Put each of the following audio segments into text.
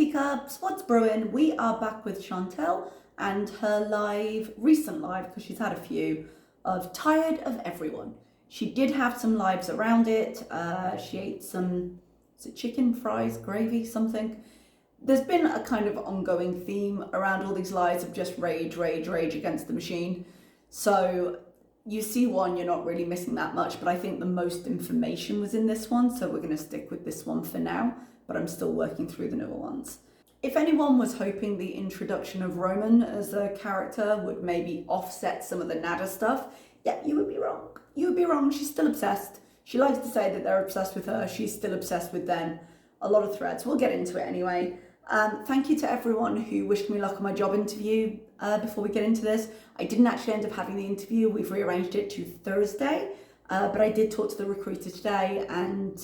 teacups, what's brewing? We are back with Chantal and her recent live, because she's had a few, of Tired of Everyone. She did have some lives around it. She ate some, is it chicken, fries, gravy, something? There's been a kind of ongoing theme around all these lives of just rage, rage, rage against the machine. So you see one, you're not really missing that much, but I think the most information was in this one, so we're going to stick with this one for now, but I'm still working through the newer ones. If anyone was hoping the introduction of Roman as a character would maybe offset some of the nada stuff, yeah, you would be wrong. You would be wrong. She's still obsessed. She likes to say that they're obsessed with her. She's still obsessed with them. A lot of threads. We'll get into it anyway. Thank you to everyone who wished me luck on my job interview before we get into this. I didn't actually end up having the interview. We've rearranged it to Thursday, but I did talk to the recruiter today, and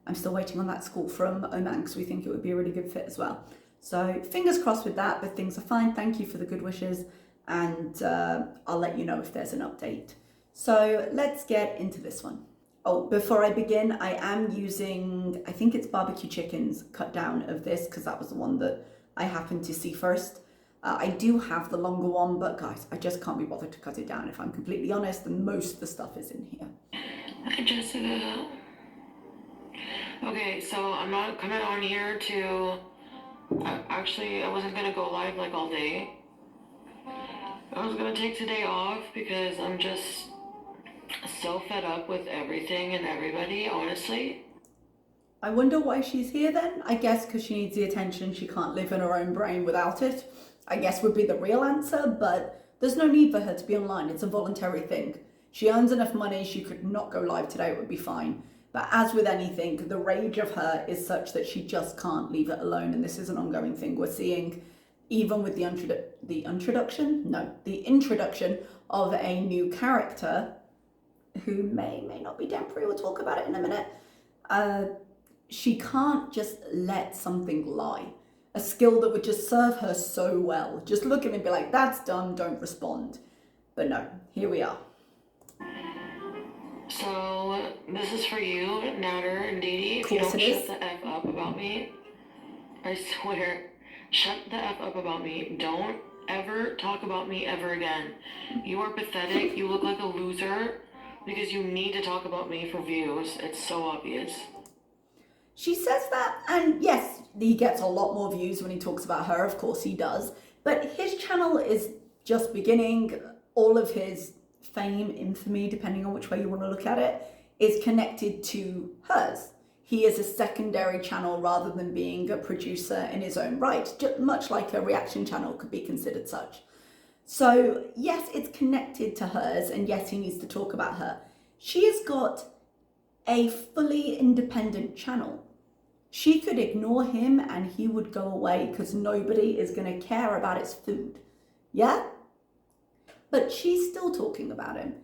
I'm still waiting on that school from Oman because we think it would be a really good fit as well. So fingers crossed with that, but things are fine. Thank you for the good wishes, and I'll let you know if there's an update. So let's get into this one. Oh, before I begin, I am using, I think it's barbecue chickens cut down of this because that was the one that I happened to see first. I do have the longer one, but guys, I just can't be bothered to cut it down if I'm completely honest, and most of the stuff is in here. Hi, Jessica. Okay, so I'm not coming on here to, actually, I wasn't gonna go live like all day. I was gonna take today off because I'm just so fed up with everything and everybody, honestly. I wonder why she's here then. I guess because she needs the attention. She can't live in her own brain without it, I guess would be the real answer, but there's no need for her to be online. It's a voluntary thing. She earns enough money, she could not go live today, it would be fine. But as with anything, the rage of her is such that she just can't leave it alone, and this is an ongoing thing we're seeing even with the introduction of a new character who may not be temporary. We'll talk about it in a minute. She can't just let something lie. A skill that would just serve her so well. Just look at it and be like, that's done, don't respond. But no, here we are. So, this is for you, Natter and Dee. If you don't shut the F up about me, I swear, shut the F up about me. Don't ever talk about me ever again. You are pathetic. You look like a loser because you need to talk about me for views. It's so obvious. She says that, and yes, he gets a lot more views when he talks about her. Of course he does. But his channel is just beginning. All of his fame, infamy, depending on which way you want to look at it, is connected to hers. He is a secondary channel rather than being a producer in his own right, much like a reaction channel could be considered such. So yes, it's connected to hers, and yes, he needs to talk about her. She has got a fully independent channel. She could ignore him and he would go away because nobody is going to care about his food. Yeah? But she's still talking about him.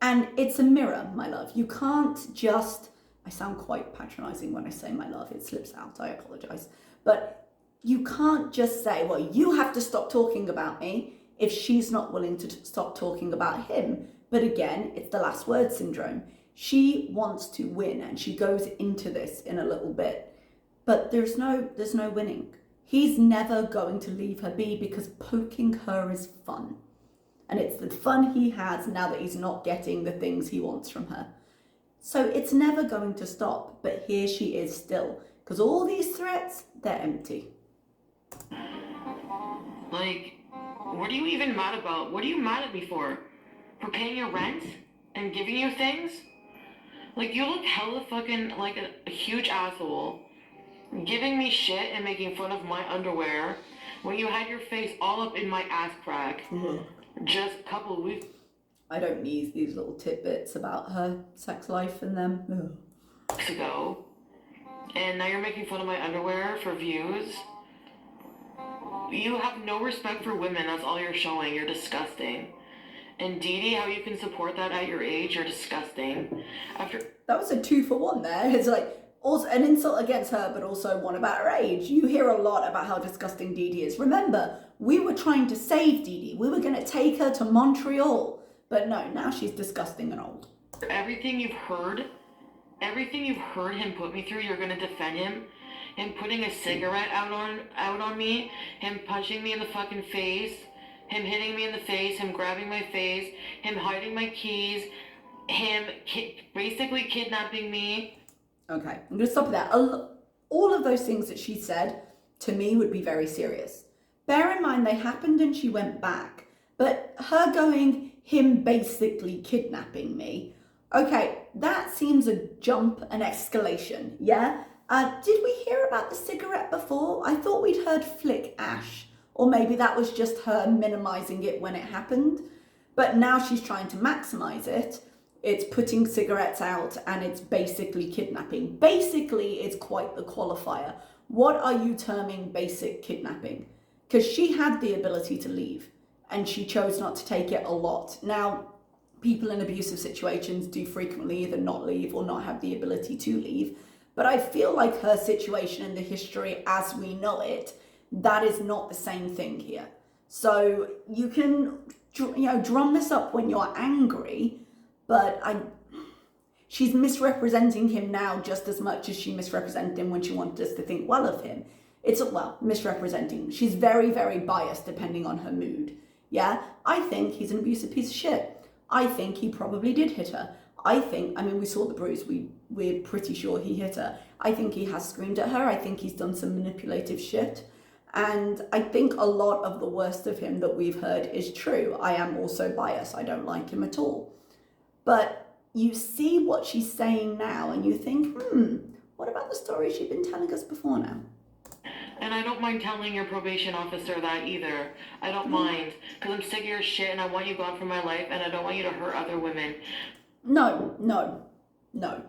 And it's a mirror, my love. You can't just, I sound quite patronizing when I say my love, it slips out, I apologize. But you can't just say, well, you have to stop talking about me if she's not willing to stop talking about him. But again, it's the last word syndrome. She wants to win, and she goes into this in a little bit. But there's no winning. He's never going to leave her be because poking her is fun. And it's the fun he has now that he's not getting the things he wants from her. So it's never going to stop, but here she is still. Because all these threats, they're empty. Like, what are you even mad about? What are you mad at me for? For paying your rent and giving you things? Like, you look hella fucking like a huge asshole, giving me shit and making fun of my underwear when you had your face all up in my ass crack just a couple of weeks I don't need these little tidbits about her sex life and them ago. And now you're making fun of my underwear for views. You have no respect for women. That's all you're showing. You're disgusting. And Dee, how you can support that at your age, you're disgusting. That was a 2-for-1 there. It's like also an insult against her, but also one about her age. You hear a lot about how disgusting Dee is. Remember, we were trying to save Dee. We were going to take her to Montreal. But no, now she's disgusting and old. Everything you've heard him put me through, you're going to defend him. him putting a cigarette out on me, him punching me in the fucking face, him hitting me in the face, him grabbing my face, him hiding my keys, him basically kidnapping me. Okay, I'm going to stop there. All of those things that she said to me would be very serious. Bear in mind they happened and she went back. But her going, him basically kidnapping me, okay, that seems a jump, an escalation, yeah? Did we hear about the cigarette before? I thought we'd heard flick ash, or maybe that was just her minimizing it when it happened. But now she's trying to maximize it. It's putting cigarettes out and it's basically kidnapping. Basically, it's quite the qualifier. What are you terming basic kidnapping? Because she had the ability to leave and she chose not to take it a lot. Now, people in abusive situations do frequently either not leave or not have the ability to leave. But I feel like her situation and the history as we know it, that is not the same thing here. So you can, drum this up when you're angry, but she's misrepresenting him now just as much as she misrepresented him when she wanted us to think well of him. Misrepresenting. She's very, very biased depending on her mood. Yeah, I think he's an abusive piece of shit. I think he probably did hit her. We saw the bruise. We're pretty sure he hit her. I think he has screamed at her. I think he's done some manipulative shit. And I think a lot of the worst of him that we've heard is true. I am also biased. I don't like him at all. But you see what she's saying now and you think, what about the story she'd been telling us before now? And I don't mind telling your probation officer that either. I don't mind, because I'm sick of your shit and I want you gone from my life and I don't want you to hurt other women. No.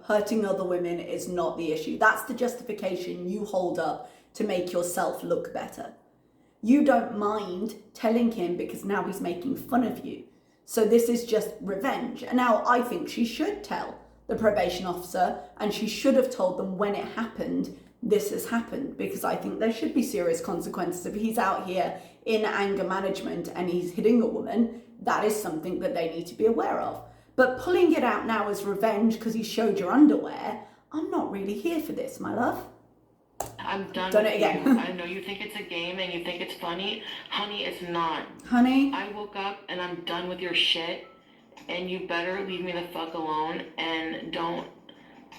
Hurting other women is not the issue. That's the justification you hold up to make yourself look better. You don't mind telling him because now he's making fun of you. So this is just revenge. And now I think she should tell the probation officer and she should have told them when it happened, this has happened, because I think there should be serious consequences. If he's out here in anger management and he's hitting a woman, that is something that they need to be aware of. But pulling it out now as revenge because he showed your underwear, I'm not really here for this, my love. I'm done Done with it again. you. I know you think it's a game and you think it's funny. Honey, it's not. Honey? I woke up and I'm done with your shit. And you better leave me the fuck alone and don't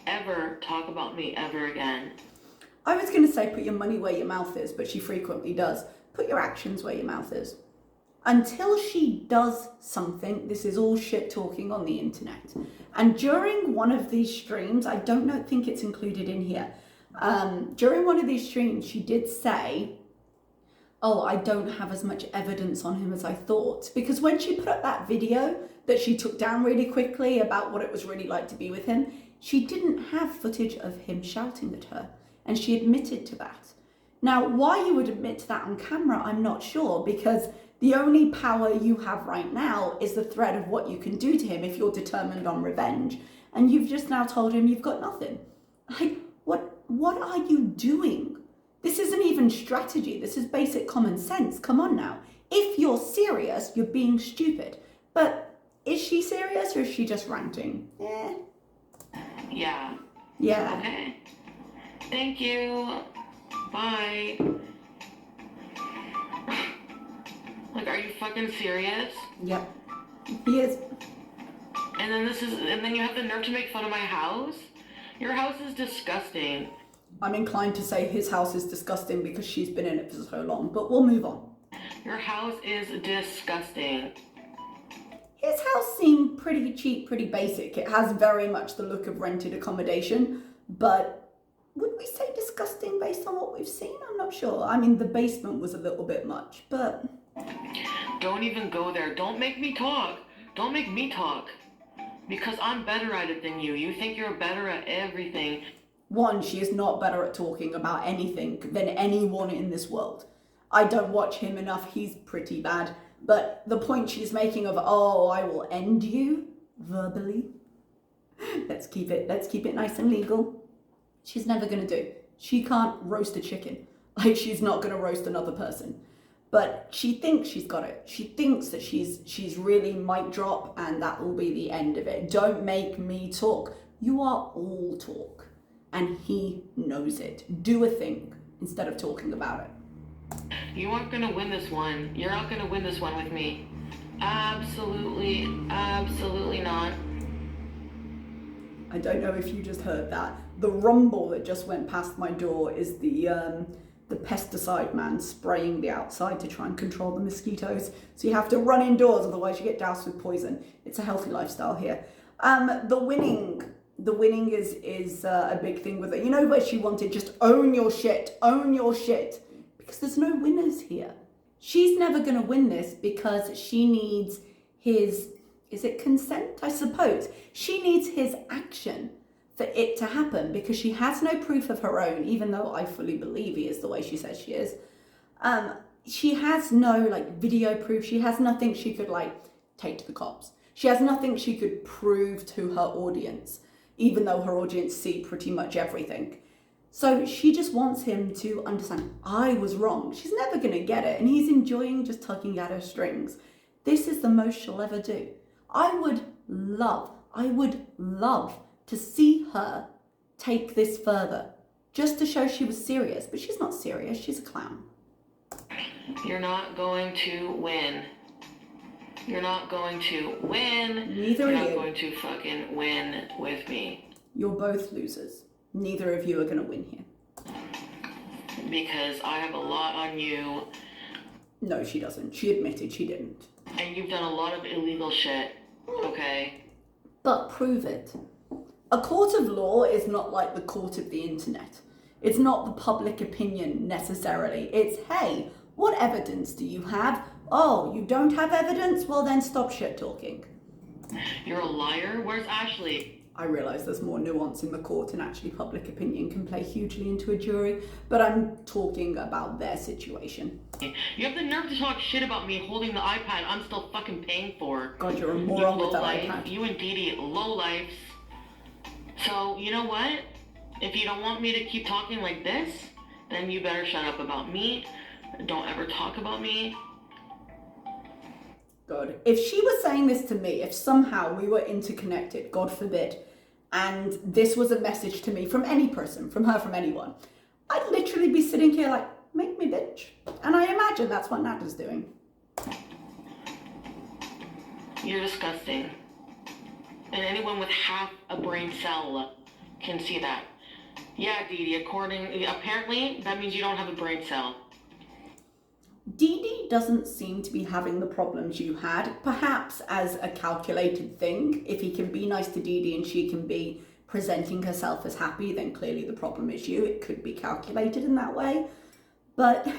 ever talk about me ever again. I was going to say put your money where your mouth is, but she frequently does. Put your actions where your mouth is. Until she does something, this is all shit talking on the internet. And during one of these streams, I don't think it's included in here. During one of these streams, she did say, I don't have as much evidence on him as I thought. Because when she put up that video that she took down really quickly about what it was really like to be with him, she didn't have footage of him shouting at her. And she admitted to that. Now, why you would admit to that on camera, I'm not sure, because the only power you have right now is the threat of what you can do to him if you're determined on revenge. And you've just now told him you've got nothing. Like, what are you doing? This isn't even strategy. This is basic common sense. Come on now. If you're serious, you're being stupid. But is she serious or is she just ranting? Yeah. Yeah. Okay. Thank you. Bye. Like, are you fucking serious? Yep. He is. And then you have the nerve to make fun of my house? Your house is disgusting. I'm inclined to say his house is disgusting because she's been in it for so long, but we'll move on. Your house is disgusting. His house seemed pretty cheap, pretty basic. It has very much the look of rented accommodation, but would we say disgusting based on what we've seen? I'm not sure. I mean, the basement was a little bit much, but... Don't even go there. Don't make me talk. Don't make me talk. Because I'm better at it than you. You think you're better at everything. One, she is not better at talking about anything than anyone in this world. I don't watch him enough. He's pretty bad. But the point she's making of, I will end you verbally. Let's keep it nice and legal. She's never going to do. She can't roast a chicken. Like, she's not going to roast another person. But she thinks she's got it. She thinks that she's really mic drop and that will be the end of it. Don't make me talk. You are all talk. and he knows it. Do a thing instead of talking about it. You aren't gonna win this one. You're not gonna win this one with me. Absolutely, absolutely not. I don't know if you just heard that. The rumble that just went past my door is the pesticide man spraying the outside to try and control the mosquitoes. So you have to run indoors, otherwise you get doused with poison. It's a healthy lifestyle here. The winning is a big thing with it. You know where she wanted just own your shit, because there's no winners here. She's never going to win this because she needs his, is it consent? I suppose. She needs his action for it to happen because she has no proof of her own, even though I fully believe he is the way she says she is. She has no like video proof. She has nothing she could like take to the cops. She has nothing she could prove to her audience, even though her audience see pretty much everything. So she just wants him to understand, I was wrong. She's never going to get it. And he's enjoying just tugging at her strings. This is the most she'll ever do. I would love to see her take this further, just to show she was serious. But she's not serious. She's a clown. You're not going to win. You're not going to win. Neither You're are not you. going to fucking win with me. You're both losers. Neither of you are going to win here. Because I have a lot on you. No, she doesn't. She admitted she didn't. And you've done a lot of illegal shit. Okay? But prove it. A court of law is not like the court of the internet. It's not the public opinion necessarily. It's, hey, what evidence do you have? Oh, you don't have evidence? Well, then stop shit talking. You're a liar? Where's Ashley? I realise there's more nuance in the court and actually public opinion can play hugely into a jury, but I'm talking about their situation. You have the nerve to talk shit about me holding the iPad I'm still fucking paying for. God, you're a moron with that Low-life. iPad. You and Dee Dee, low-lifes. So, you know what? If you don't want me to keep talking like this, then you better shut up about me. Don't ever talk about me. God, if she was saying this to me, if somehow we were interconnected, God forbid, and this was a message to me from any person, from her, from anyone, I'd literally be sitting here like, make me bitch. And I imagine that's what Nada's doing. You're disgusting. And anyone with half a brain cell can see that. Yeah, Dee Dee, apparently that means you don't have a brain cell. Dee Dee doesn't seem to be having the problems you had, perhaps as a calculated thing. If he can be nice to Dee Dee and she can be presenting herself as happy, then clearly the problem is you. It could be calculated in that way. But to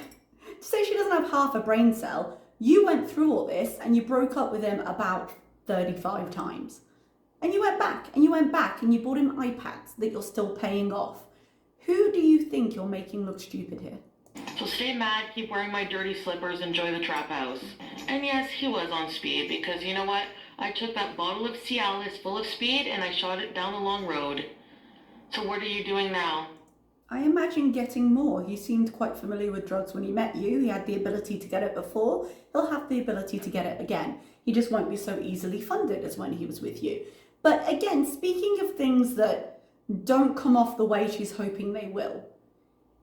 say she doesn't have half a brain cell, you went through all this and you broke up with him about 35 times. And you went back and you went back and you bought him iPads that you're still paying off. Who do you think you're making look stupid here? So stay mad, keep wearing my dirty slippers, enjoy the trap house. And yes, he was on speed because you know what? I took that bottle of Cialis full of speed and I shot it down the long road. So what are you doing now? I imagine getting more. He seemed quite familiar with drugs when he met you. He had the ability to get it before. He'll have the ability to get it again. He just won't be so easily funded as when he was with you. But again, speaking of things that don't come off the way she's hoping they will,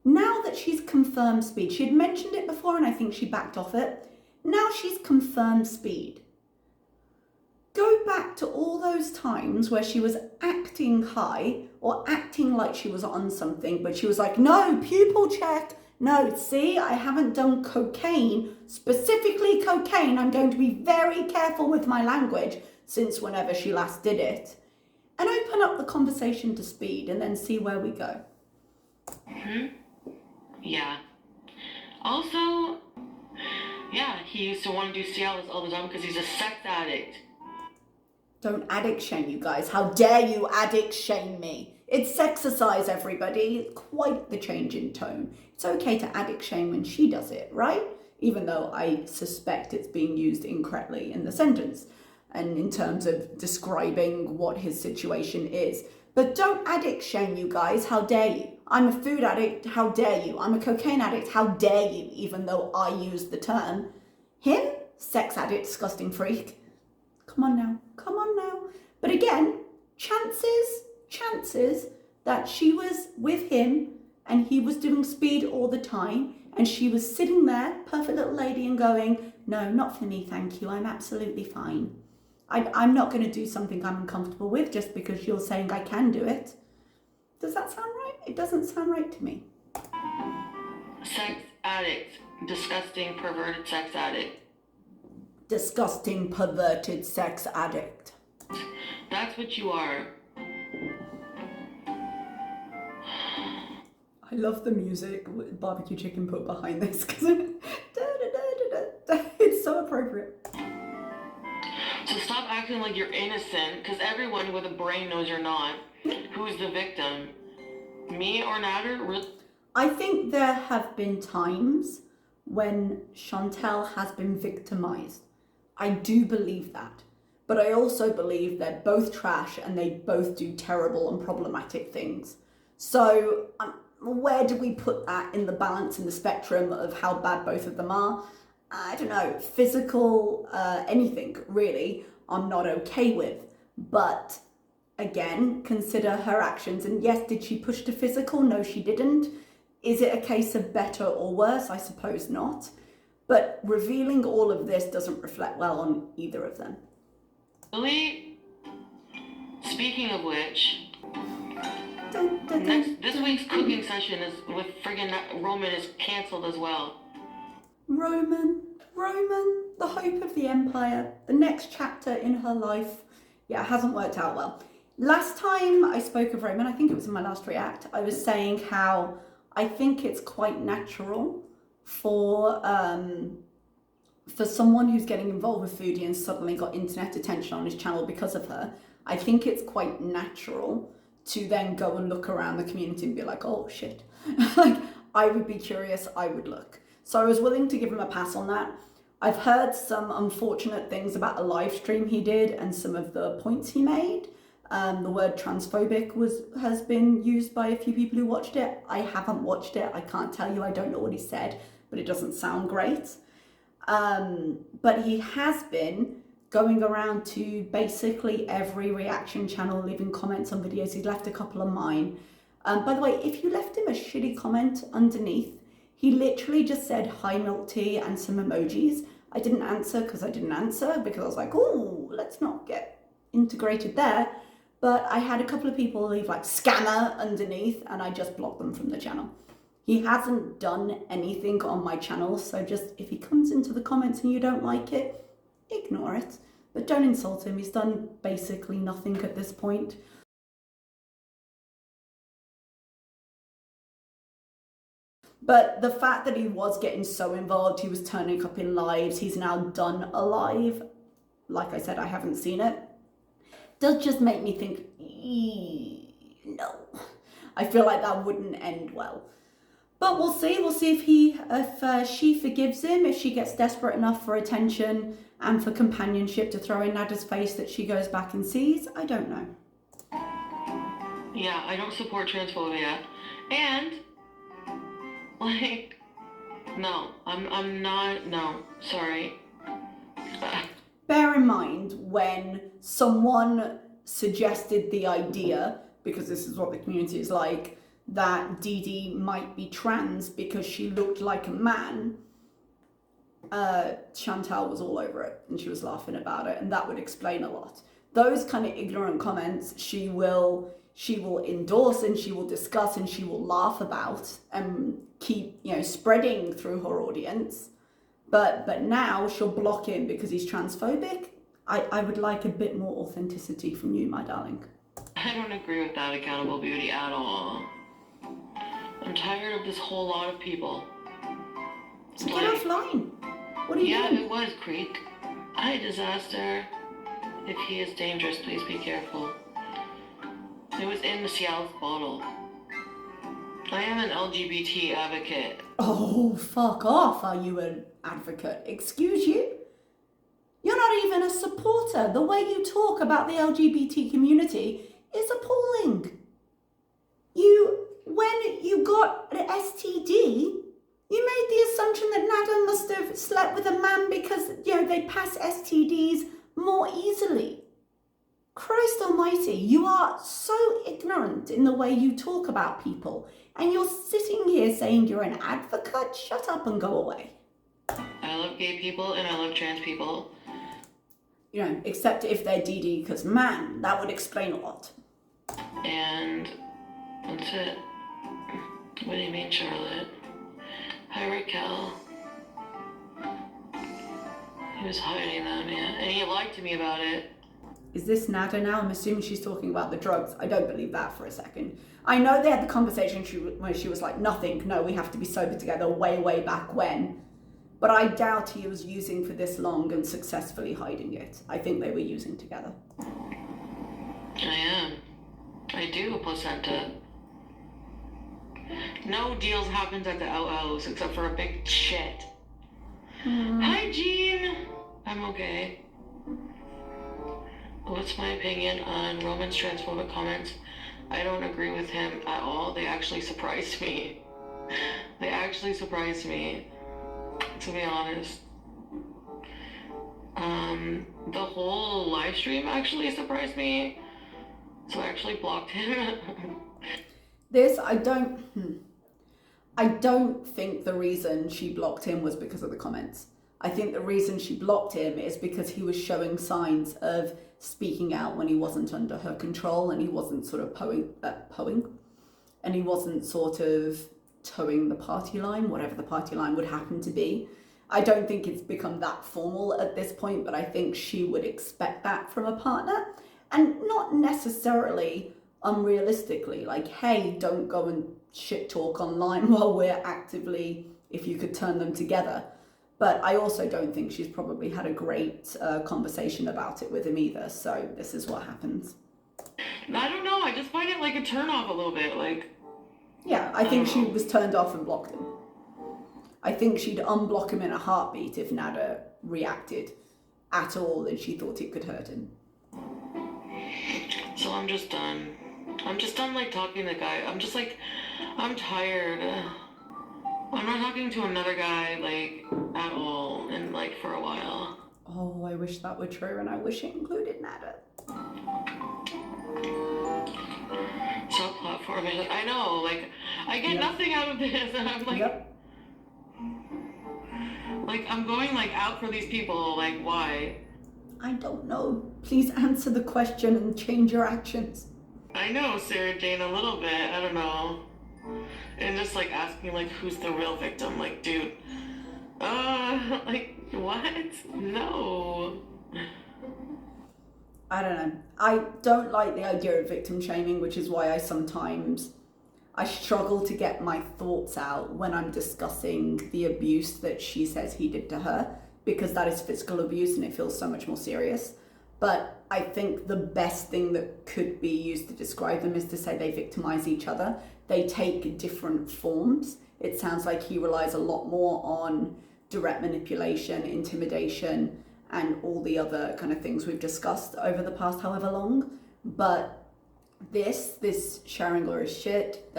now that she's confirmed speed, she had mentioned it before and I think she backed off it. Now she's confirmed speed. Go back to all those times where she was acting high or acting like she was on something, but she was like, no, pupil check. No, see, I haven't done cocaine, specifically cocaine. I'm going to be very careful with my language since whenever she last did it. And open up the conversation to speed and then see where we go. Yeah. Also, yeah, he used to want to do Cialis all the time because he's a sex addict. Don't addict shame, you guys. How dare you addict shame me? It's sexercise, everybody. Quite the change in tone. It's okay to addict shame when she does it, right? Even though I suspect it's being used incorrectly in the sentence and in terms of describing what his situation is. But don't addict shame, you guys. How dare you? I'm a food addict. How dare you? I'm a cocaine addict. How dare you? Even though I used the term. Him? Sex addict, disgusting freak. Come on now. Come on now. But again, chances that she was with him and he was doing speed all the time, and she was sitting there, perfect little lady, and going, no, not for me, thank you, I'm absolutely fine. I'm not going to do something I'm uncomfortable with just because you're saying I can do it. Does that sound right? It doesn't sound right to me. Sex addict. Disgusting, perverted sex addict. Disgusting, perverted sex addict. That's what you are. I love the music with barbecue chicken put behind this because it's so appropriate. So stop acting like you're innocent, because everyone with a brain knows you're not. Who's the victim? Me or Nader? I think there have been times when Chantal has been victimized. I do believe that. But I also believe they're both trash and they both do terrible and problematic things. So where do we put that in the balance, in the spectrum of how bad both of them are? I don't know. Physical, anything really, I'm not okay with. But again, consider her actions. And yes, did she push to physical? No, she didn't. Is it a case of better or worse? I suppose not. But revealing all of this doesn't reflect well on either of them. Really? Speaking of which, Dun, dun, this week's cooking session is with friggin' Roman is cancelled as well. Roman, the hope of the empire, the next chapter in her life. Yeah, it hasn't worked out well. Last time I spoke of Roman, I think it was in my last react, I was saying how I think it's quite natural for someone who's getting involved with Foodie and suddenly got internet attention on his channel because of her. I think it's quite natural to then go and look around the community and be like, oh shit. Like, I would be curious, I would look. So I was willing to give him a pass on that. I've heard some unfortunate things about a live stream he did and some of the points he made. The word transphobic has been used by a few people who watched it. I haven't watched it. I can't tell you. I don't know what he said, but it doesn't sound great. But he has been going around to basically every reaction channel, leaving comments on videos. He's left a couple of mine. By the way, if you left him a shitty comment underneath, he literally just said hi milk tea and some emojis. I didn't answer because I was like, oh, let's not get integrated there. But I had a couple of people leave like scammer underneath and I just blocked them from the channel. He hasn't done anything on my channel, so just if he comes into the comments and you don't like it, ignore it. But don't insult him, he's done basically nothing at this point. But the fact that he was getting so involved, he was turning up in lives, he's now done a live. Like I said, I haven't seen it. Does just make me think, no. I feel like that wouldn't end well. But we'll see if she forgives him, if she gets desperate enough for attention and for companionship to throw in Nada's face that she goes back and sees. I don't know. Yeah, I don't support transphobia. And, like, no, I'm not, no, sorry. Bear in mind when someone suggested the idea, because this is what the community is like, that Dee Dee might be trans because she looked like a man, Chantal was all over it and she was laughing about it, and that would explain a lot. Those kind of ignorant comments she will endorse and she will discuss and she will laugh about and keep, spreading through her audience. But now she'll block him because he's transphobic. I would like a bit more authenticity from you, my darling. I don't agree with that, Accountable Beauty, at all. I'm tired of this whole lot of people. So get offline. What are you doing? Yeah, it was Creek. Hi, Disaster. If he is dangerous, please be careful. It was in the Cialis bottle. I am an LGBT advocate. Oh, fuck off. Are you an advocate? Excuse you? You're not even a supporter. The way you talk about the LGBT community is appalling. When you got an STD, you made the assumption that Nada must have slept with a man because, they pass STDs more easily. Christ almighty. almighty, you are so ignorant in the way you talk about people. And you're sitting here saying you're an advocate? Shut up and go away. I love gay people and I love trans people. You know, except if they're DD, because man, that would explain a lot. And that's it. What do you mean, Charlotte? Hi, Raquel. He was hiding them, yeah. And he lied to me about it. Is this Nada now? I'm assuming she's talking about the drugs. I don't believe that for a second. I know they had the conversation where she was like, nothing, no, we have to be sober together way back when. But I doubt he was using for this long and successfully hiding it. I think they were using together. I am. I do, placenta. No deals happened at the LLs except for a big shit. Hi, Jean. I'm okay. What's my opinion on Roman's transphobic comments? I don't agree with him at all. They actually surprised me. They actually surprised me, to be honest. The whole live stream actually surprised me. So I actually blocked him. This, I don't think the reason she blocked him was because of the comments. I think the reason she blocked him is because he was showing signs of speaking out when he wasn't under her control and he wasn't sort of and he wasn't sort of towing the party line, whatever the party line would happen to be. I don't think it's become that formal at this point, but I think she would expect that from a partner, and not necessarily unrealistically, like, hey, don't go and shit talk online while we're actively, if you could turn them together. But I also don't think she's probably had a great conversation about it with him either. So this is what happens. I don't know. I just find it like a turn off a little bit. Like, yeah, I think she was turned off and blocked him. I think she'd unblock him in a heartbeat if Nada reacted at all and she thought it could hurt him. So I'm just done. I'm just done like talking to the guy. I'm just like, I'm tired. I'm not talking to another guy like at all and like for a while. Oh, I wish that were true, and I wish it included Nada. Stop platforming. I know, like I get nothing out of this, and I'm like, like I'm going like out for these people. Like why? I don't know. Please answer the question and change your actions. I know, Sarah Jane, a little bit. I don't know. And just like asking like who's the real victim, like dude, like what? No. I don't know. I don't like the idea of victim shaming, which is why I struggle to get my thoughts out when I'm discussing the abuse that she says he did to her, because that is physical abuse and it feels so much more serious. But I think the best thing that could be used to describe them is to say they victimize each other. They take different forms. It sounds like he relies a lot more on direct manipulation, intimidation, and all the other kind of things we've discussed over the past however long. But this sharing all his shit,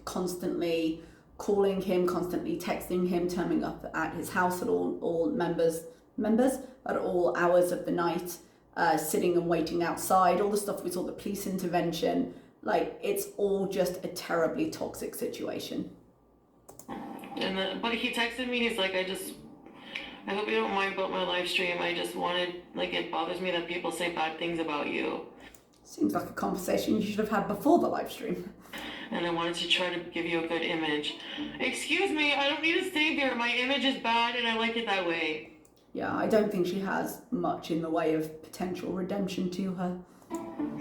constantly calling him, constantly texting him, turning up at his house at all members at all hours of the night, sitting and waiting outside, all the stuff we saw, the police intervention, like it's all just a terribly toxic situation. And but he texted me, he's like, I hope you don't mind about my live stream. I just wanted, like, it bothers me that people say bad things about you. Seems like a conversation you should have had before the live stream. And I wanted to try to give you a good image. Excuse me, I don't need a savior. My image is bad and I like it that way. Yeah, I don't think she has much in the way of potential redemption to her.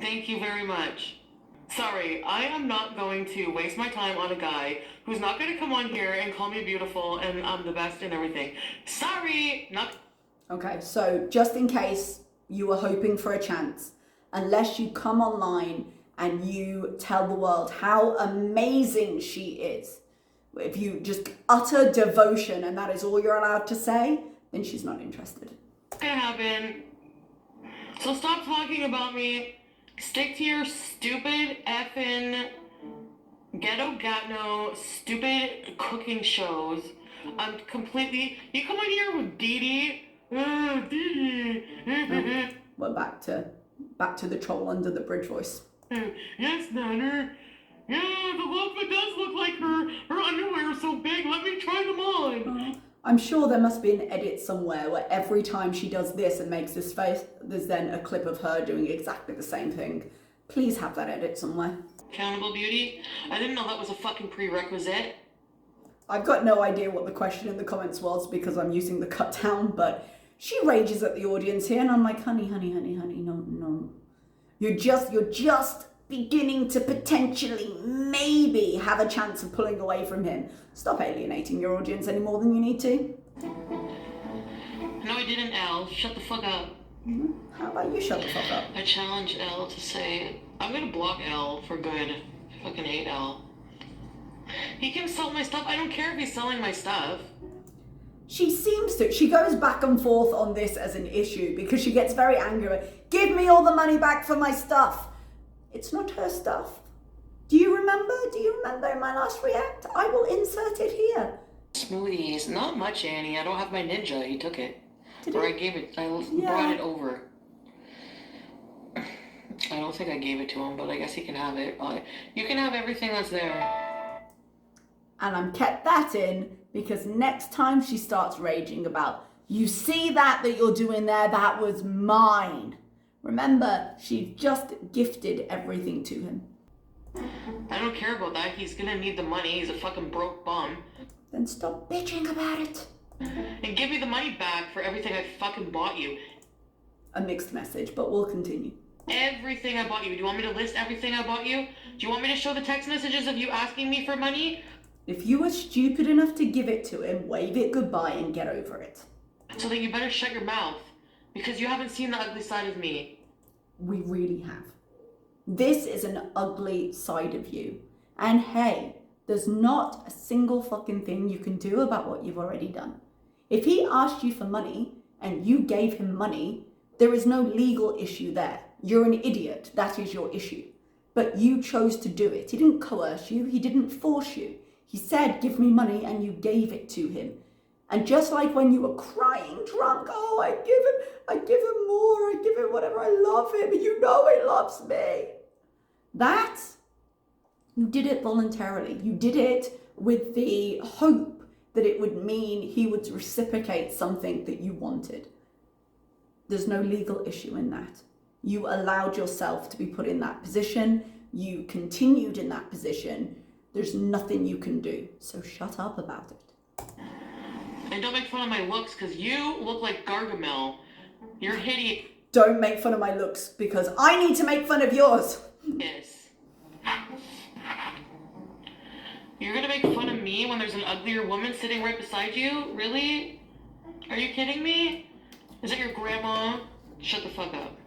Thank you very much. Sorry, I am not going to waste my time on a guy who's not going to come on here and call me beautiful and I'm the best and everything. Sorry, not... Okay, so just in case you were hoping for a chance, unless you come online and you tell the world how amazing she is, if you just utter devotion and that is all you're allowed to say, then she's not interested. It happen. So stop talking about me. Stick to your stupid effing ghetto gatno stupid cooking shows. I'm completely... You come on here with Dee Dee. Dee Dee. We're back to Back to the troll under the bridge voice. Yes, Nanner. Yeah, the loafa does look like her. Her underwear is so big. Let me try them on. I'm sure there must be an edit somewhere where every time she does this and makes this face, there's then a clip of her doing exactly the same thing. Please have that edit somewhere. Accountable beauty? I didn't know that was a fucking prerequisite. I've got no idea what the question in the comments was because I'm using the cut down, but she rages at the audience here and I'm like, honey, no. You're just beginning to potentially maybe have a chance of pulling away from him. Stop alienating your audience any more than you need to. No, I didn't, L. Shut the fuck up. How about you shut the fuck up? I challenge L to say, I'm gonna block L for good. I fucking hate L. He can sell my stuff. I don't care if he's selling my stuff. She seems to. She goes back and forth on this as an issue because she gets very angry. Give me all the money back for my stuff. It's not her stuff. Do you remember in my last react? I will insert it here. Smoothies. Not much, Annie. I don't have my ninja. He took it. Did or he? I gave it. I brought it over. I don't think I gave it to him, but I guess he can have it. You can have everything that's there. And I'm kept that in because next time she starts raging about, you see that you're doing there, that was mine. Remember, she just gifted everything to him. I don't care about that. He's gonna need the money. He's a fucking broke bum. Then stop bitching about it. And give me the money back for everything I fucking bought you. A mixed message, but we'll continue. Everything I bought you. Do you want me to list everything I bought you? Do you want me to show the text messages of you asking me for money? If you were stupid enough to give it to him, wave it goodbye and get over it. So then you better shut your mouth. Because you haven't seen the ugly side of me. We really have. This is an ugly side of you. And hey, there's not a single fucking thing you can do about what you've already done. If he asked you for money and you gave him money, there is no legal issue there. You're an idiot. That is your issue. But you chose to do it. He didn't coerce you. He didn't force you. He said, give me money, and you gave it to him. And just like when you were crying drunk, oh, I give him more, I give him whatever, I love him, you know he loves me. That, you did it voluntarily. You did it with the hope that it would mean he would reciprocate something that you wanted. There's no legal issue in that. You allowed yourself to be put in that position. You continued in that position. There's nothing you can do. So shut up about it. And don't make fun of my looks, because you look like Gargamel. You're hideous. Don't make fun of my looks, because I need to make fun of yours. Yes. You're gonna make fun of me when there's an uglier woman sitting right beside you? Really? Are you kidding me? Is it your grandma? Shut the fuck up.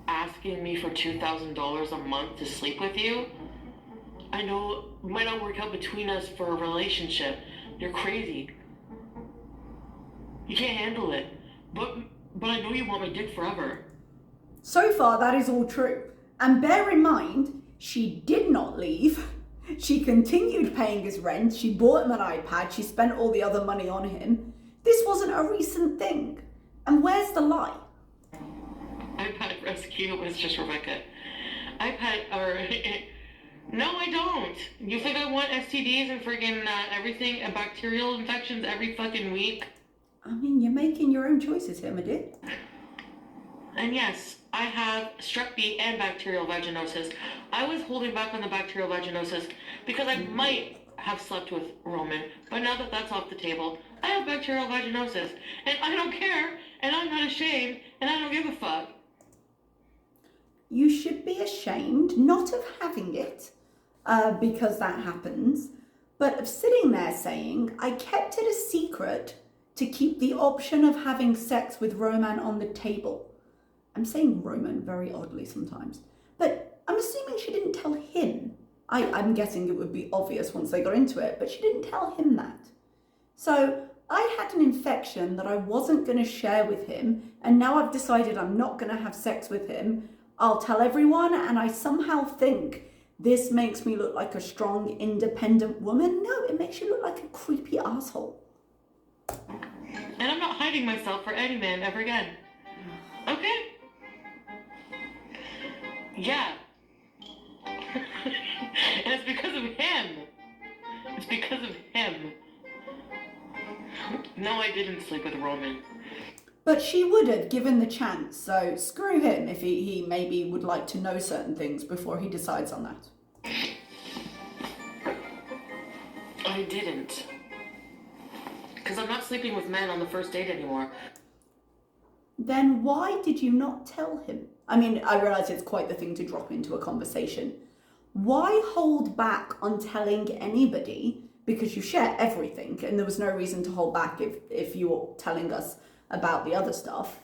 Asking me for $2,000 a month to sleep with you? I know it might not work out between us for a relationship. You're crazy. You can't handle it. But I know you want my dick forever. So far, that is all true. And bear in mind, she did not leave. She continued paying his rent. She bought him an iPad. She spent all the other money on him. This wasn't a recent thing. And where's the lie? iPad rescue was just Rebecca. No, I don't. You think I want STDs and friggin' everything and bacterial infections every fucking week? I mean, you're making your own choices here, my dear. And yes, I have strep B and bacterial vaginosis. I was holding back on the bacterial vaginosis because I might have slept with Roman, but now that that's off the table, I have bacterial vaginosis, and I don't care, and I'm not ashamed, and I don't give a fuck. You should be ashamed, not of having it, because that happens, but of sitting there saying, I kept it a secret to keep the option of having sex with Roman on the table. I'm saying Roman very oddly sometimes, but I'm assuming she didn't tell him. I'm guessing it would be obvious once they got into it, but she didn't tell him that. So I had an infection that I wasn't going to share with him, and now I've decided I'm not going to have sex with him. I'll tell everyone, and I somehow think this makes me look like a strong, independent woman. No, it makes you look like a creepy asshole. And I'm not hiding myself for any man ever again. Okay? Yeah. And it's because of him. It's because of him. No, I didn't sleep with Roman. But she would have given the chance, so screw him if he maybe would like to know certain things before he decides on that. I didn't. Because I'm not sleeping with men on the first date anymore. Then why did you not tell him? I mean, I realise it's quite the thing to drop into a conversation. Why hold back on telling anybody? Because you share everything, and there was no reason to hold back if you were telling us about the other stuff.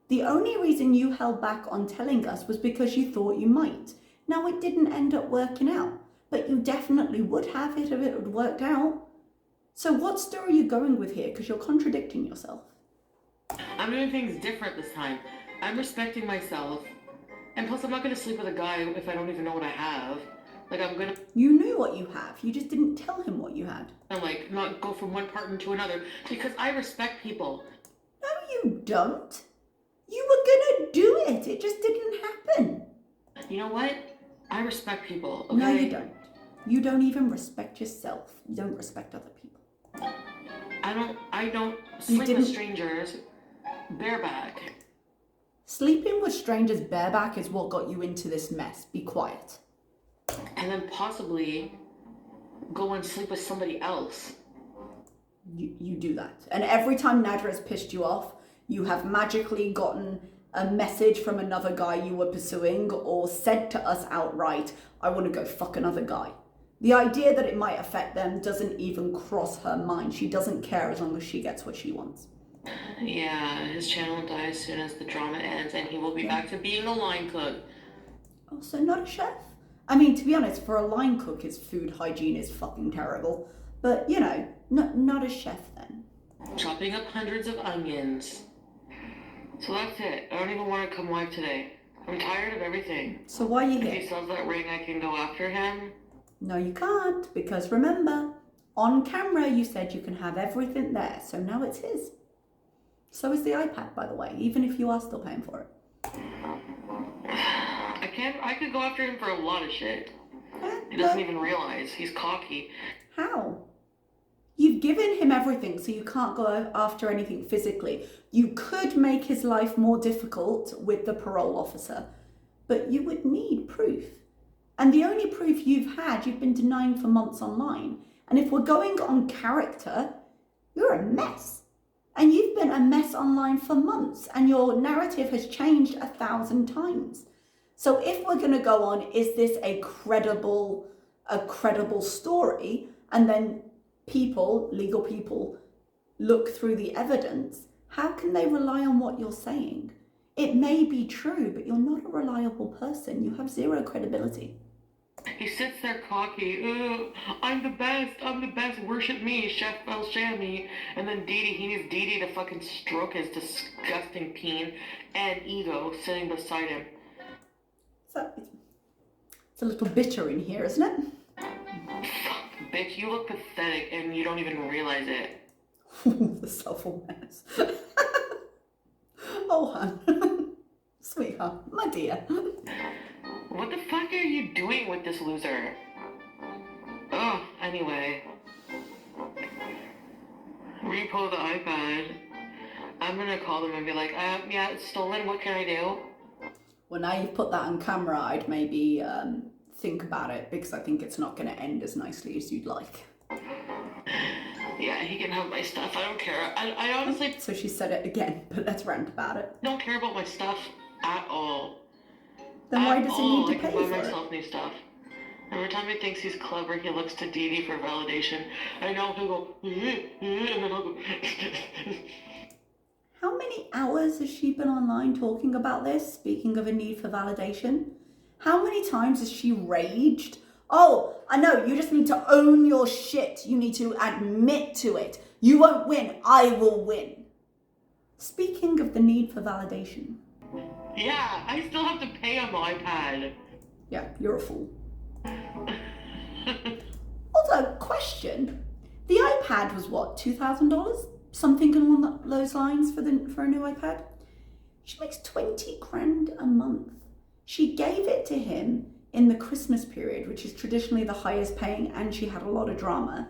The only reason you held back on telling us was because you thought you might. Now, it didn't end up working out, but you definitely would have it if it had worked out. So what story are you going with here? Because you're contradicting yourself. I'm doing things different this time. I'm respecting myself. And plus, I'm not going to sleep with a guy if I don't even know what I have. Like, I'm going to... You knew what you have. You just didn't tell him what you had. I'm like, not go from one partner to another. Because I respect people. No, you don't. You were gonna do it. It just didn't happen. You know what? I respect people, okay? No, you don't. You don't even respect yourself. You don't respect other people. I don't sleep with strangers bareback. Sleeping with strangers bareback is what got you into this mess. Be quiet. And then possibly go and sleep with somebody else. You do that. And every time Nadra has pissed you off, you have magically gotten a message from another guy you were pursuing or said to us outright, I want to go fuck another guy. The idea that it might affect them doesn't even cross her mind. She doesn't care as long as she gets what she wants. Yeah, his channel will die as soon as the drama ends and he will be back to being a line cook. Oh, so not a chef? I mean, to be honest, for a line cook, his food hygiene is fucking terrible. But, you know, not a chef then. Chopping up hundreds of onions. So that's it. I don't even want to come live today. I'm tired of everything. So why are you here? If he sells that ring, I can go after him. No, you can't, because remember, on camera you said you can have everything there, so now it's his. So is the iPad, by the way, even if you are still paying for it. I could go after him for a lot of shit. He doesn't even realize. He's cocky. How? You've given him everything, so you can't go after anything physically. You could make his life more difficult with the parole officer, but you would need proof. And the only proof you've been denying for months online. And if we're going on character, you're a mess. And you've been a mess online for months, and your narrative has changed 1,000 times. So if we're going to go on, is this a credible story? And then legal people, look through the evidence. How can they rely on what you're saying? It may be true, but you're not a reliable person. You have zero credibility. He sits there cocky. I'm the best. Worship me, Chef El Shami. And then he needs Didi to fucking stroke his disgusting peen and ego sitting beside him. So it's a little bitter in here, isn't it? Fuck, bitch, you look pathetic and you don't even realize it. The self-awareness. Oh, hon. Sweetheart, my dear. What the fuck are you doing with this loser? Oh, anyway. Repo the iPad. I'm gonna call them and be like, yeah, it's stolen, what can I do? Well, now you've put that on camera, I'd maybe think about it, because I think it's not going to end as nicely as you'd like. Yeah, he can have my stuff. I don't care. I honestly... So she said it again, but let's rant about it. Don't care about my stuff at all. Then why does he need to pay for it? I can buy myself new stuff. Every time he thinks he's clever, he looks to Didi for validation. I know he'll go, and then I'll go... How many hours has she been online talking about this, speaking of a need for validation? How many times has she raged? Oh, I know, you just need to own your shit. You need to admit to it. You won't win, I will win. Speaking of the need for validation. Yeah, I still have to pay a iPad. Yeah, you're a fool. Also, question. The iPad was what, $2,000? Something along those lines for a new iPad? She makes 20 grand a month. She gave it to him in the Christmas period, which is traditionally the highest paying, and she had a lot of drama.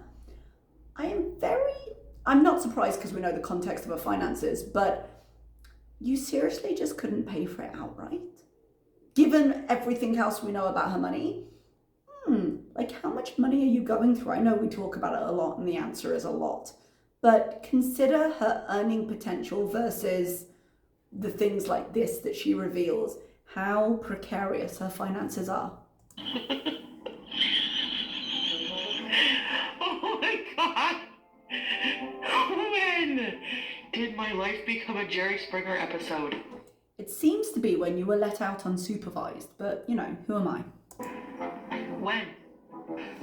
I'm not surprised because we know the context of her finances, but you seriously just couldn't pay for it outright? Given everything else we know about her money, like how much money are you going through? I know we talk about it a lot and the answer is a lot, but consider her earning potential versus the things like this that she reveals, how precarious her finances are. Oh my god! When did my life become a Jerry Springer episode? It seems to be when you were let out unsupervised, but you know, who am I? When?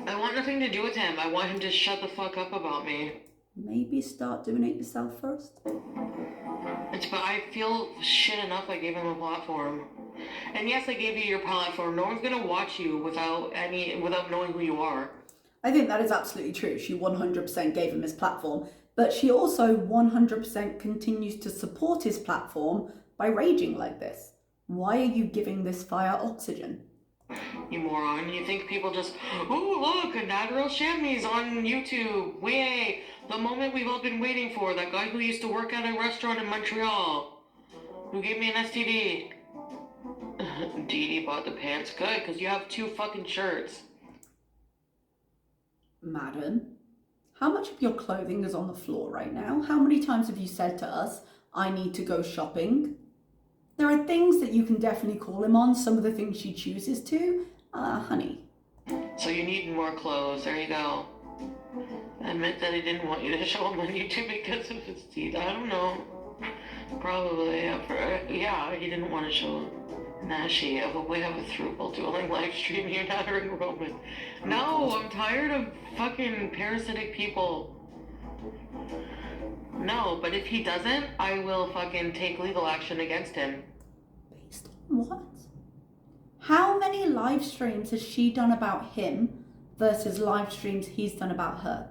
I want nothing to do with him. I want him to shut the fuck up about me. Maybe start doing it yourself first? But I feel shit enough I gave him a platform. And yes, I gave you your platform. No one's gonna watch you without knowing who you are. I think that is absolutely true. She 100% gave him his platform, but she also 100% continues to support his platform by raging like this. Why are you giving this fire oxygen? You moron. You think people just, oh look, a Nadril Chamois on YouTube. Way, the moment we've all been waiting for. That guy who used to work at a restaurant in Montreal, who gave me an STD. Dee Dee bought the pants. Good, because you have 2 fucking shirts. Madam, how much of your clothing is on the floor right now? How many times have you said to us, I need to go shopping? There are things that you can definitely call him on, some of the things she chooses to. Honey. So you need more clothes. There you go. Admit that he didn't want you to show him on YouTube because of his teeth. I don't know. Probably. Yeah, he didn't want to show him. Nashi, we have a throuple dueling live stream. You're not a Roman. No, I'm tired of fucking parasitic people. No, but if he doesn't, I will fucking take legal action against him. Based on what? How many live streams has she done about him versus live streams he's done about her?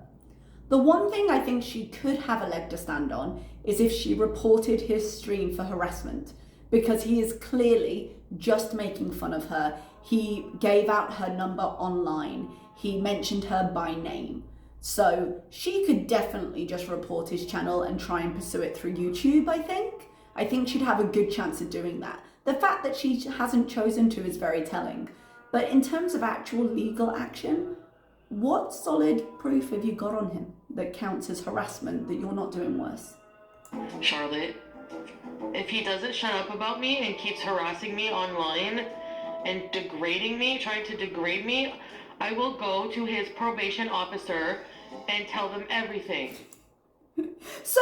The one thing I think she could have a leg to stand on is if she reported his stream for harassment, because he is clearly just making fun of her. He gave out her number online. He mentioned her by name. So she could definitely just report his channel and try and pursue it through YouTube, I think. I think she'd have a good chance of doing that. The fact that she hasn't chosen to is very telling. But in terms of actual legal action, what solid proof have you got on him that counts as harassment, that you're not doing worse? Charlotte, if he doesn't shut up about me and keeps harassing me online and degrading me, trying to degrade me, I will go to his probation officer and tell them everything. Sir,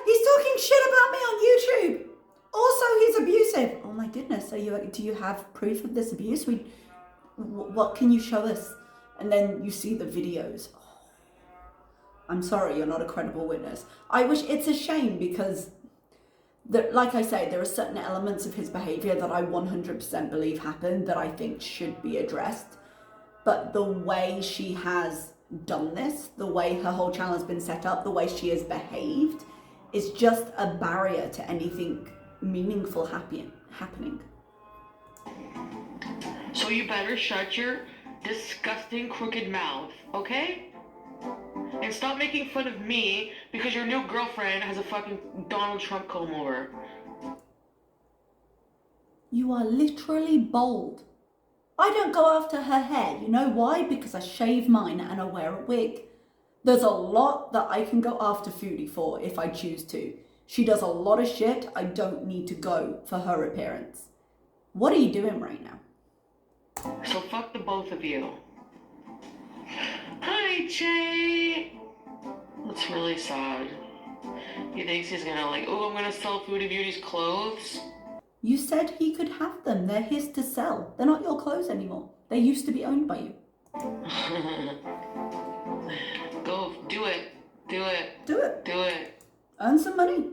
he's talking shit about me on YouTube. Also, he's abusive. Oh my goodness, do you have proof of this abuse? What can you show us? And then you see the videos. Oh, I'm sorry, you're not a credible witness. It's a shame because, like I say, there are certain elements of his behavior that I 100% believe happened that I think should be addressed. But the way she has done this, the way her whole channel has been set up, the way she has behaved, is just a barrier to anything meaningful happening. So you better shut your disgusting crooked mouth, okay? And stop making fun of me because your new girlfriend has a fucking Donald Trump comb over. You are literally bold. I don't go after her hair. You know why? Because I shave mine and I wear a wig. There's a lot that I can go after Foodie for if I choose to. She does a lot of shit. I don't need to go for her appearance. What are you doing right now? So fuck the both of you. Hi, Jay. That's really sad. He thinks he's gonna I'm gonna sell Foodie Beauty's clothes. You said he could have them. They're his to sell. They're not your clothes anymore. They used to be owned by you. Go, do it. Do it. Do it. Do it. Earn some money.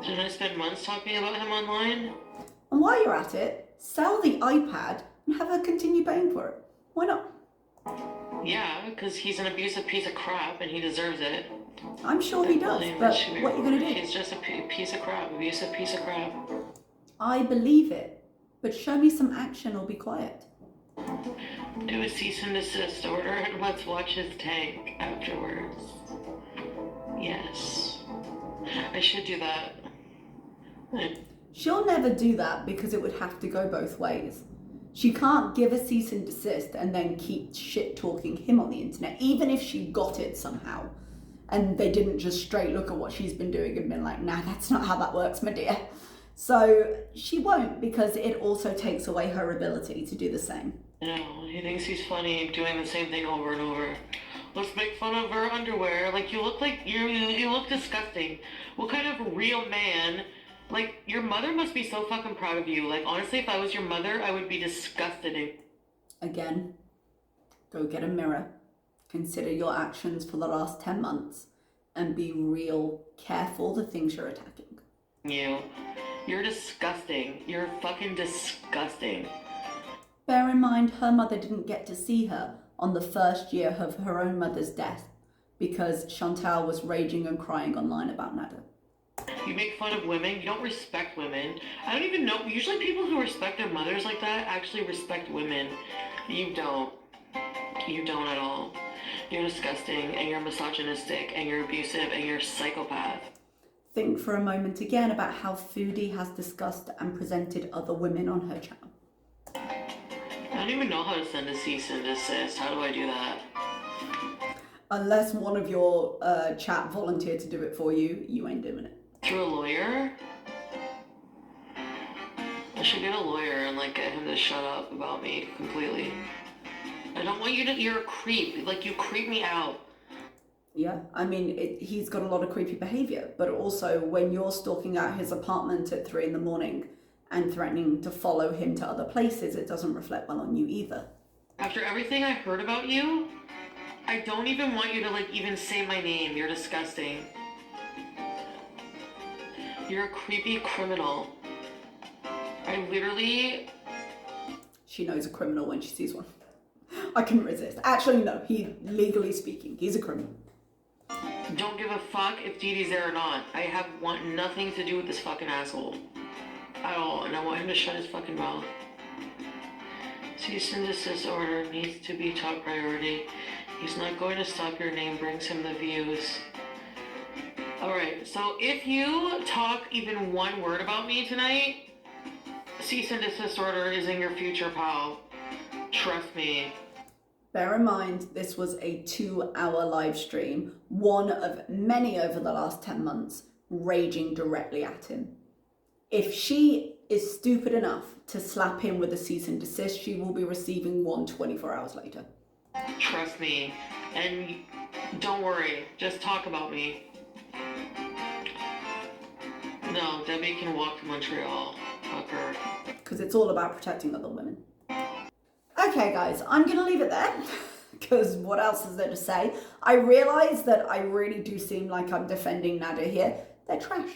Should I spend months talking about him online? And while you're at it, sell the iPad and have her continue paying for it. Why not? Yeah, because he's an abusive piece of crap and he deserves it. I'm sure he does, but what are you going to do? He's just a piece of crap, abusive piece of crap. I believe it. But show me some action or be quiet. Do a cease and desist order and let's watch his tank afterwards. Yes. I should do that. She'll never do that because it would have to go both ways. She can't give a cease and desist and then keep shit talking him on the internet, even if she got it somehow. And they didn't just straight look at what she's been doing and been like, nah, that's not how that works, my dear. So she won't, because it also takes away her ability to do the same. No, he thinks he's funny doing the same thing over and over. Let's make fun of her underwear. Like, you look disgusting. What kind of real man? Like, your mother must be so fucking proud of you. Like, honestly, if I was your mother, I would be disgusted. Again, go get a mirror. Consider your actions for the last 10 months and be real careful the things you're attacking. You're disgusting. You're fucking disgusting. Bear in mind, her mother didn't get to see her on the first year of her own mother's death because Chantal was raging and crying online about Nada. You make fun of women. You don't respect women. I don't even know. Usually people who respect their mothers like that actually respect women. You don't. You don't at all. You're disgusting, and you're misogynistic, and you're abusive, and you're a psychopath. Think for a moment again about how Foodie has discussed and presented other women on her channel. I don't even know how to send a cease and desist. How do I do that? Unless one of your chat volunteered to do it for you, you ain't doing it. Through a lawyer? I should get a lawyer and like get him to shut up about me completely. I don't want you to, you're a creep. Like, you creep me out. Yeah, I mean, he's got a lot of creepy behavior, but also when you're stalking out his apartment at 3 a.m. and threatening to follow him to other places, it doesn't reflect well on you either. After everything I heard about you, I don't even want you to like even say my name. You're disgusting. You're a creepy criminal. I literally... She knows a criminal when she sees one. I couldn't resist. Actually, no, legally speaking, he's a criminal. Don't give a fuck if Dee Dee's there or not. I want nothing to do with this fucking asshole. At all, and I want him to shut his fucking mouth. Cease and desist order needs to be top priority. He's not going to stop. Your name brings him the views. Alright, so if you talk even one word about me tonight, cease and desist order is in your future, pal. Trust me. Bear in mind, this was a 2-hour live stream, one of many over the last 10 months, raging directly at him. If she is stupid enough to slap him with a cease and desist, she will be receiving one 24 hours later. Trust me. And don't worry, just talk about me. No, Debbie can walk to Montreal. Fuck her. Because it's all about protecting other women. Okay, guys, I'm going to leave it there. Because what else is there to say? I realise that I really do seem like I'm defending Nada here. They're trash.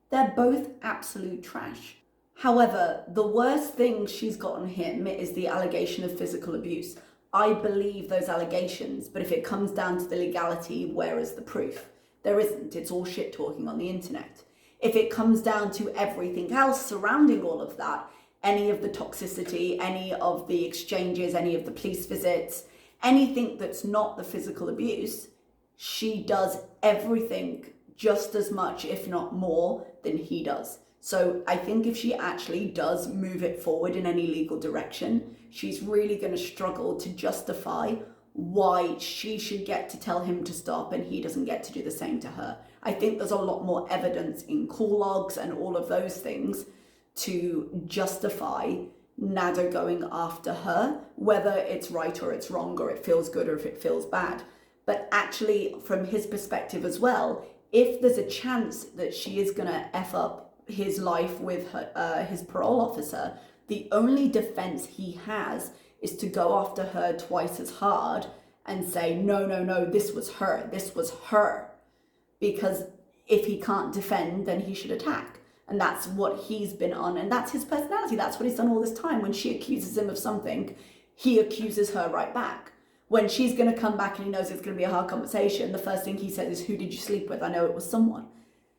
They're both absolute trash. However, the worst thing she's got on him is the allegation of physical abuse. I believe those allegations, but if it comes down to the legality, where is the proof? There isn't. It's all shit talking on the internet. If it comes down to everything else surrounding all of that, any of the toxicity, any of the exchanges, any of the police visits, anything that's not the physical abuse, she does everything just as much, if not more, than he does. So I think if she actually does move it forward in any legal direction, she's really going to struggle to justify why she should get to tell him to stop and he doesn't get to do the same to her. I think there's a lot more evidence in call logs and all of those things to justify Nada going after her, whether it's right or it's wrong, or it feels good or if it feels bad. But actually, from his perspective as well, if there's a chance that she is going to F up his life with her, his parole officer, the only defense he has is to go after her twice as hard and say, no, no, no, this was her. Because if he can't defend, then he should attack. And that's what he's been on, and that's his personality. That's what he's done all this time. When she accuses him of something, he accuses her right back. When she's going to come back and he knows it's going to be a hard conversation, the first thing he says is, who did you sleep with? I know it was someone.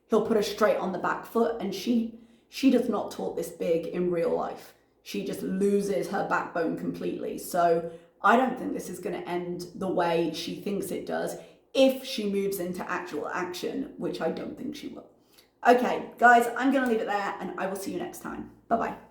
He'll put her straight on the back foot, and she does not talk this big in real life. she just loses her backbone completely. So I don't think this is going to end the way she thinks it does if she moves into actual action, which I don't think she will. Okay, guys, I'm going to leave it there and I will see you next time. Bye-bye.